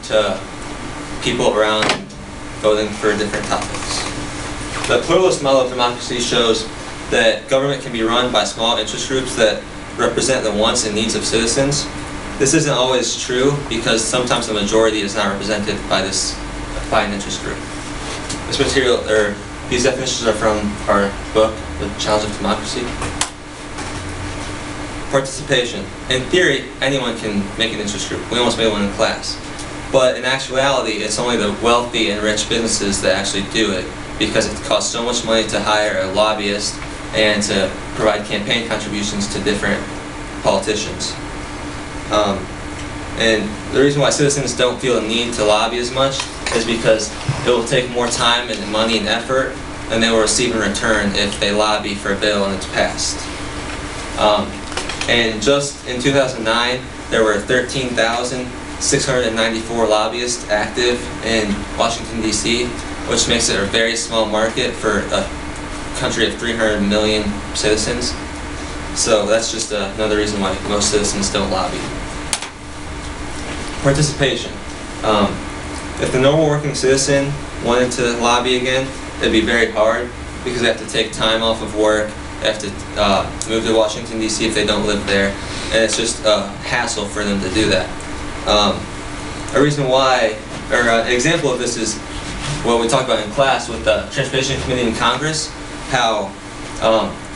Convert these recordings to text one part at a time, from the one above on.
to people around voting for different topics. The pluralist model of democracy shows that government can be run by small interest groups that represent the wants and needs of citizens. This isn't always true because sometimes the majority is not represented by an interest group. This material, or these definitions are from our book, The Challenge of Democracy. Participation. In theory, anyone can make an interest group. We almost made one in class. But in actuality, it's only the wealthy and rich businesses that actually do it because it costs so much money to hire a lobbyist and to provide campaign contributions to different politicians. And the reason why citizens don't feel a need to lobby as much is because it will take more time and money and effort than they will receive in return if they lobby for a bill and it's passed. And just in 2009, there were 13,694 lobbyists active in Washington, D.C., which makes it a very small market for a country of 300 million citizens. So that's just another reason why most citizens don't lobby. Participation. If the normal working citizen wanted to lobby again, it'd be very hard because they have to take time off of work, they have to move to Washington, D.C. if they don't live there, and it's just a hassle for them to do that. A reason why, or an example of this is what we talked about in class with the Transportation Committee in Congress, how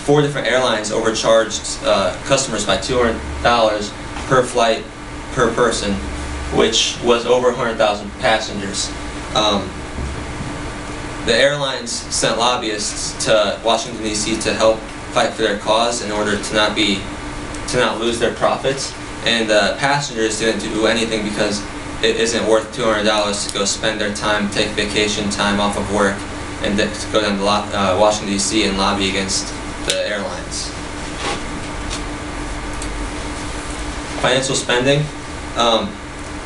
4 different airlines overcharged customers by $200 per flight per person, which was over 100,000 passengers. The airlines sent lobbyists to Washington, D.C. to help fight for their cause in order to not lose their profits, and the passengers didn't do anything because it isn't worth $200 to go spend their time, take vacation time off of work, and to go down to Washington, D.C. and lobby against the airlines. Financial spending.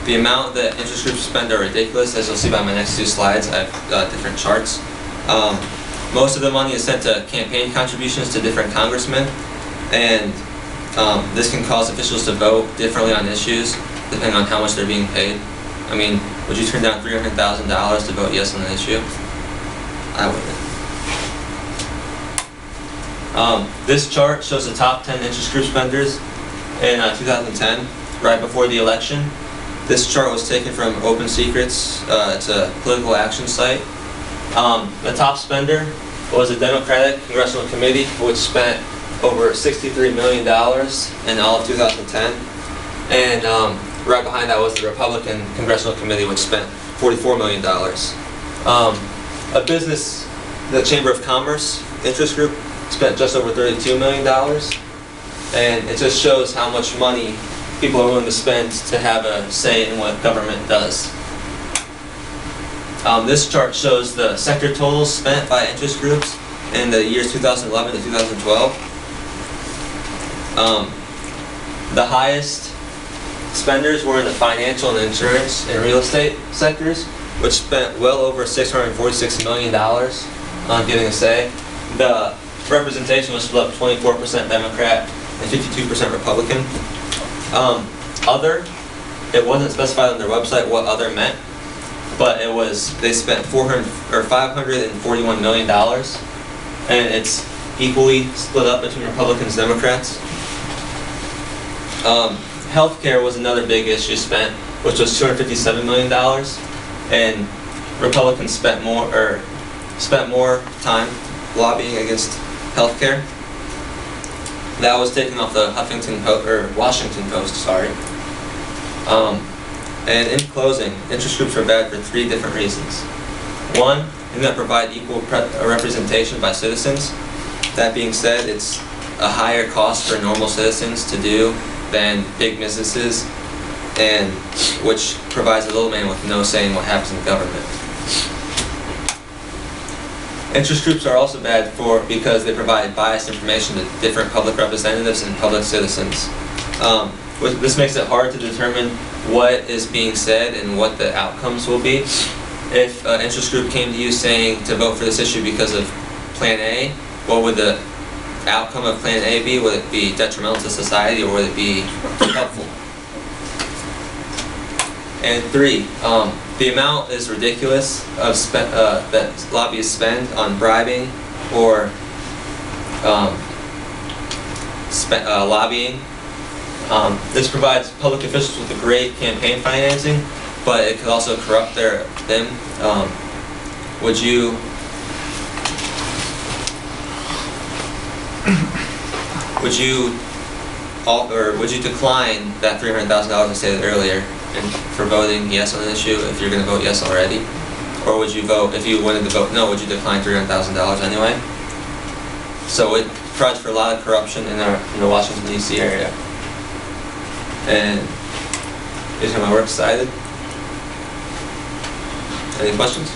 The amount that interest groups spend are ridiculous, as you'll see by my next 2 slides. I have different charts. Most of the money is sent to campaign contributions to different congressmen, and this can cause officials to vote differently on issues depending on how much they're being paid. I mean, would you turn down $300,000 to vote yes on an issue? I wouldn't. This chart shows the top 10 interest group spenders in 2010, right before the election. This chart was taken from Open Secrets. It's a political action site. The top spender was a Democratic Congressional Committee, which spent over $63 million in all of 2010. And right behind that was the Republican Congressional Committee, which spent $44 million. A business, the Chamber of Commerce interest group, spent just over $32 million. And it just shows how much money people are willing to spend to have a say in what government does. This chart shows the sector totals spent by interest groups in the years 2011 to 2012. The highest spenders were in the financial and insurance and real estate sectors, which spent well over $646 million on getting a say. The representation was split up 24% Democrat and 52% Republican. Other, it wasn't specified on their website what other meant, but it was, they spent $541 million, and it's equally split up between Republicans and Democrats. Healthcare was another big issue spent, which was $257 million, and Republicans spent more time lobbying against healthcare. That was taken off the Washington Post, sorry. And in closing, interest groups are bad for 3 different reasons. 1, they don't provide equal representation by citizens. That being said, it's a higher cost for normal citizens to do than big businesses, and which provides a little man with no say in what happens in government. Interest groups are also bad because they provide biased information to different public representatives and public citizens. This makes it hard to determine what is being said and what the outcomes will be. If an interest group came to you saying to vote for this issue because of Plan A, what would the outcome of Plan A be? Would it be detrimental to society, or would it be helpful? And 3, the amount is ridiculous of that lobbyists spend on bribing or lobbying. This provides public officials with a great campaign financing, but it could also corrupt them. Would you decline that $300,000 I stated earlier for voting yes on an issue if you're going to vote yes already? Or would you vote, if you wanted to vote no, would you decline $300,000 anyway? So it provides for a lot of corruption in the Washington, D.C. area. And is my work cited? Any questions?